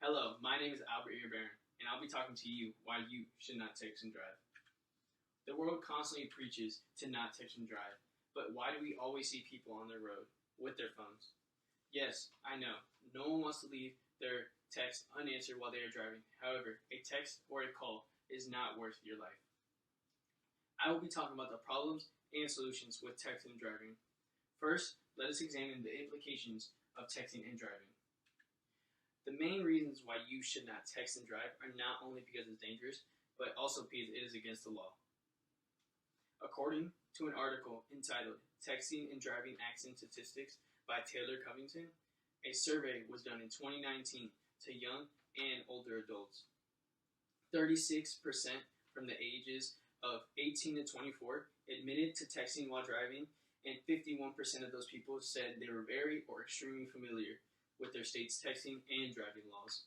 Hello, my name is Albert Earbaron, and I'll be talking to you why you should not text and drive. The world constantly preaches to not text and drive, but why do we always see people on the road with their phones? Yes, I know, no one wants to leave their text unanswered while they are driving. However, a text or a call is not worth your life. I will be talking about the problems and solutions with texting and driving. First, let us examine the implications of texting and driving. The main reasons why you should not text and drive are not only because it's dangerous, but also because it is against the law. According to an article entitled Texting and Driving Accident Statistics by Taylor Covington, a survey was done in 2019 to young and older adults. 36% from the ages of 18 to 24 admitted to texting while driving, and 51% of those people said they were very or extremely familiar with their state's texting and driving laws.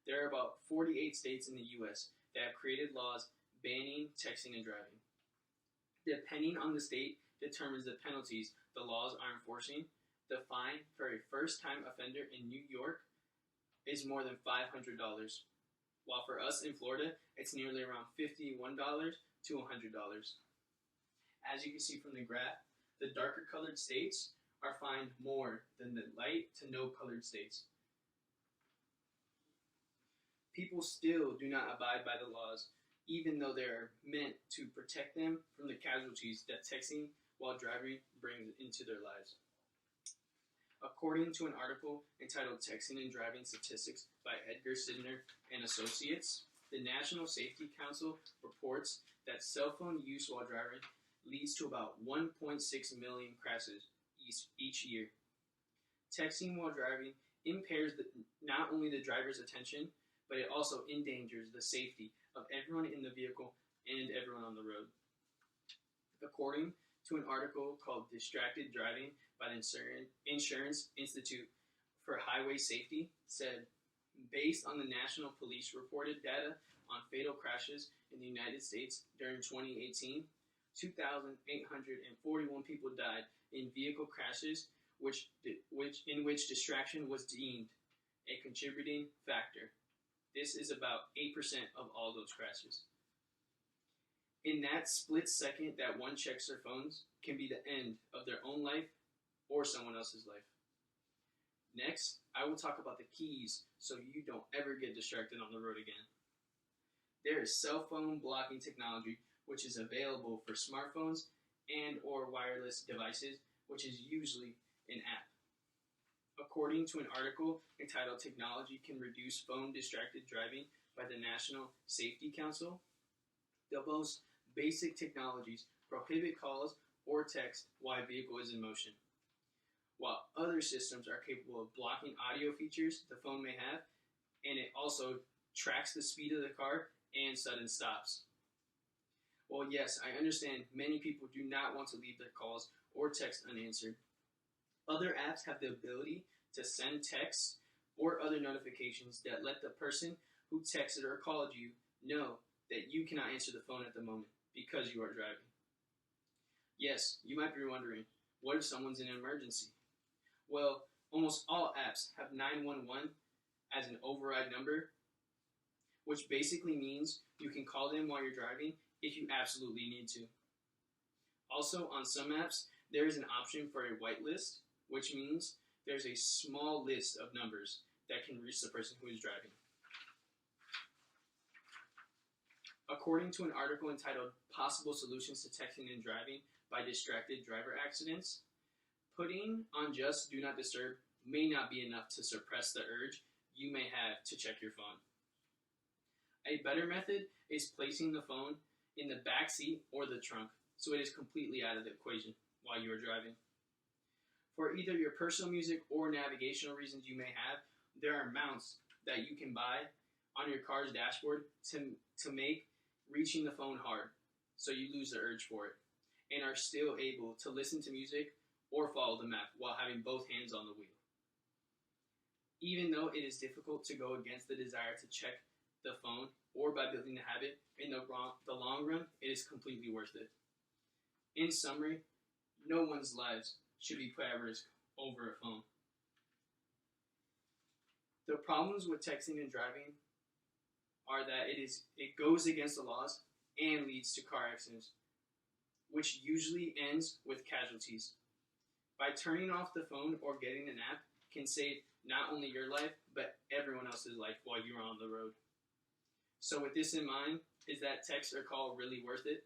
There are about 48 states in the U.S. that have created laws banning texting and driving. Depending on the state determines the penalties the laws are enforcing. The fine for a first-time offender in New York is more than $500, while for us in Florida, it's nearly around $51 to $100. As you can see from the graph, the darker colored states are fined more than the light to no colored states. People still do not abide by the laws, even though they are meant to protect them from the casualties that texting while driving brings into their lives. According to an article entitled Texting and Driving Statistics by Edgar Sidner and Associates, the National Safety Council reports that cell phone use while driving leads to about 1.6 million crashes each year. Texting while driving impairs not only the driver's attention, but it also endangers the safety of everyone in the vehicle and everyone on the road. According to an article called Distracted Driving by the Insurance Institute for Highway Safety, said, based on the National Police reported data on fatal crashes in the United States during 2018, 2,841 people died in vehicle crashes in which distraction was deemed a contributing factor. This is about 8% of all those crashes. In that split second that one checks their phones can be the end of their own life or someone else's life. Next, I will talk about the keys so you don't ever get distracted on the road again. There is cell phone blocking technology, which is available for smartphones and or wireless devices, which is usually an app. According to an article entitled Technology Can Reduce Phone Distracted Driving by the National Safety Council, the most basic technologies prohibit calls or text while a vehicle is in motion, while other systems are capable of blocking audio features the phone may have, and it also tracks the speed of the car and sudden stops. Well, yes, I understand many people do not want to leave their calls or texts unanswered. Other apps have the ability to send texts or other notifications that let the person who texted or called you know that you cannot answer the phone at the moment because you are driving. Yes, you might be wondering, what if someone's in an emergency? Well, almost all apps have 911 as an override number, which basically means you can call them while you're driving if you absolutely need to. Also, on some apps, there is an option for a whitelist, which means there's a small list of numbers that can reach the person who is driving. According to an article entitled Possible Solutions to Texting and Driving by Distracted Driver Accidents, putting on just Do Not Disturb may not be enough to suppress the urge you may have to check your phone. A better method is placing the phone in the back seat or the trunk, so it is completely out of the equation while you are driving. For either your personal music or navigational reasons you may have, there are mounts that you can buy on your car's dashboard to make reaching the phone hard, so you lose the urge for it, and are still able to listen to music or follow the map while having both hands on the wheel. Even though it is difficult to go against the desire to check the phone or by building the habit, in the long run, it is completely worth it. In summary, no one's lives should be put at risk over a phone. The problems with texting and driving are that it goes against the laws and leads to car accidents, which usually ends with casualties. By turning off the phone or getting an app can save not only your life, but everyone else's life while you're on the road. So with this in mind, is that text or call really worth it?